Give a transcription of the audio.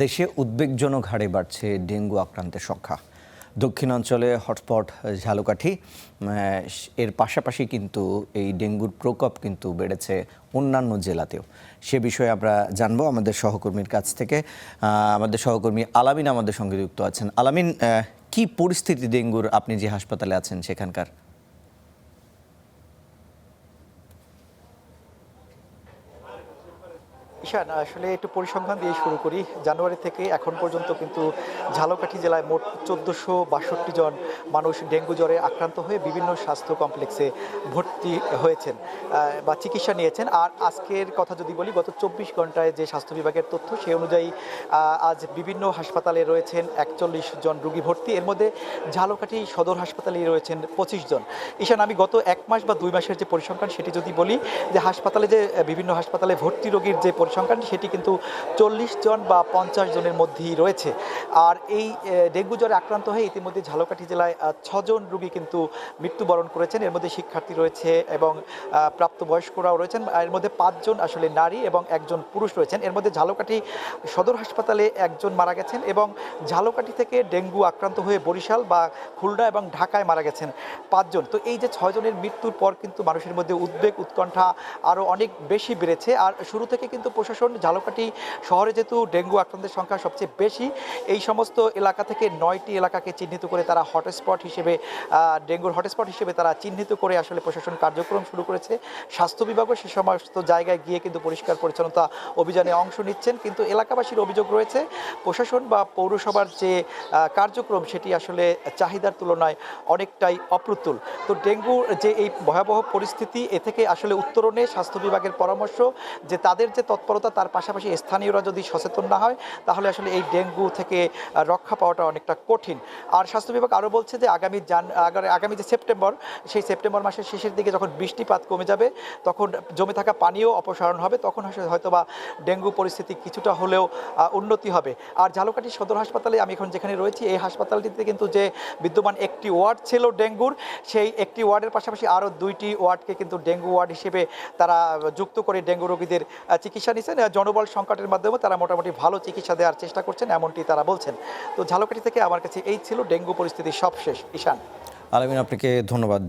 দেশে উদ্বেগজনক হারে বাড়ছে ডেঙ্গু আক্রান্তের সংখ্যা। দক্ষিণাঞ্চলে হটস্পট ঝালকাঠি, এর পাশাপাশি কিন্তু এই ডেঙ্গুর প্রকোপ কিন্তু বেড়েছে অন্যান্য জেলাতেও। সে বিষয়ে আমরা জানবো আমাদের সহকর্মীর কাছ থেকে। আমাদের সহকর্মী আলামিন আমাদের সঙ্গে যুক্ত আছেন। আলামিন, কি পরিস্থিতি ডেঙ্গুর, আপনি যে হাসপাতালে আছেন সেখানকার? ঈশান, আসলে একটু পরিসংখ্যান দিয়ে শুরু করি। জানুয়ারি থেকে এখন পর্যন্ত কিন্তু ঝালকাঠি জেলায় মোট ১৪৬২ জন মানুষ ডেঙ্গু জ্বরে আক্রান্ত হয়ে বিভিন্ন স্বাস্থ্য কমপ্লেক্সে ভর্তি হয়েছেন বা চিকিৎসা নিয়েছেন। আর আজকের কথা যদি বলি, গত ২৪ ঘন্টায় যে স্বাস্থ্য বিভাগের তথ্য সেই অনুযায়ী আজ বিভিন্ন হাসপাতালে রয়েছেন ৪১ জন রোগী ভর্তি। এর মধ্যে ঝালকাঠি সদর হাসপাতালে রয়েছেন ২৫ জন। ঈশান, আমি গত ১ মাস বা ২ মাসের যে পরিসংখ্যান সেটি যদি বলি, যে হাসপাতালে যে বিভিন্ন হাসপাতালে ভর্তি রোগীর যে পরিসংখ্যান সেটি কিন্তু ৪০ জন বা ৫০ জনের মধ্যেই রয়েছে। আর এই ডেঙ্গু জ্বরে আক্রান্ত হয়ে ইতিমধ্যে ঝালকাঠি জেলায় ৬ জন রোগী কিন্তু মৃত্যুবরণ করেছেন। এর মধ্যে শিক্ষার্থী রয়েছে এবং প্রাপ্তবয়স্করাও রয়েছেন। এর মধ্যে ৫ জন আসলে নারী এবং ১ জন পুরুষ রয়েছেন। এর মধ্যে ঝালকাঠি সদর হাসপাতালে ১ জন মারা গেছেন এবং ঝালকাঠি থেকে ডেঙ্গু আক্রান্ত হয়ে বরিশাল বা খুলনা এবং ঢাকায় মারা গেছেন ৫ জন। তো এই যে ৬ জনের মৃত্যুর পর কিন্তু মানুষের মধ্যে উদ্বেগ উৎকণ্ঠা আরও অনেক বেশি বেড়েছে। আর শুরু থেকে কিন্তু প্রশাসন ঝালকাঠি শহরে যেহেতু ডেঙ্গু আক্রান্তের সংখ্যা সবচেয়ে বেশি, এই সমস্ত এলাকা থেকে ৯টি এলাকাকে চিহ্নিত করে তারা হটস্পট হিসেবে, ডেঙ্গুর হটস্পট হিসেবে তারা চিহ্নিত করে আসলে প্রশাসন কার্যক্রম শুরু করেছে। স্বাস্থ্য বিভাগও সে সমস্ত জায়গায় গিয়ে কিন্তু পরিষ্কার পরিচ্ছন্নতা অভিযানে অংশ নিচ্ছেন। কিন্তু এলাকাবাসীর অভিযোগ রয়েছে, প্রশাসন বা পৌরসভার যে কার্যক্রম সেটি আসলে চাহিদার তুলনায় অনেকটাই অপ্রতুল। তো ডেঙ্গুর যে এই ভয়াবহ পরিস্থিতি, এ থেকে আসলে উত্তরণে স্বাস্থ্য বিভাগের পরামর্শ যে তাদের যে তৎপরতা, তার পাশাপাশি স্থানীয়রা যদি সচেতন না হয় তাহলে আসলে এই ডেঙ্গু থেকে রক্ষা পাওয়াটা অনেকটা কঠিন। আর স্বাস্থ্য বিভাগ আরও বলছে যে আগামী যে সেপ্টেম্বর, সেই সেপ্টেম্বর মাসের শেষের দিকে যখন বৃষ্টিপাত কমে যাবে, তখন জমে থাকা পানিও অপসারণ হবে, তখন হয়তোবা ডেঙ্গু পরিস্থিতি কিছুটা হলেও উন্নতি হবে। আর ঝালকাঠি সদর হাসপাতালে আমি এখন যেখানে রয়েছি, এই হাসপাতালটিতে কিন্তু যে বিদ্যমান একটি ওয়ার্ড ছিল ডেঙ্গুর, সেই একটি ওয়ার্ডের পাশাপাশি আরও ২টি ওয়ার্ডকে কিন্তু ডেঙ্গু ওয়ার্ড হিসেবে তারা যুক্ত করে ডেঙ্গু রোগীদের চিকিৎসা নিচ্ছেন। জনবল সংকটের মাধ্যমে তারা মোটামুটি ভালো চিকিৎসা দেওয়ার চেষ্টা করছেন, এমনটি তারা বলছেন। তো ঝালকাঠি থেকে আমার কাছে এই ছিল ডেঙ্গু পরিস্থিতির সবশেষ। ঈশান। আলামিন, আপনাকে ধন্যবাদ।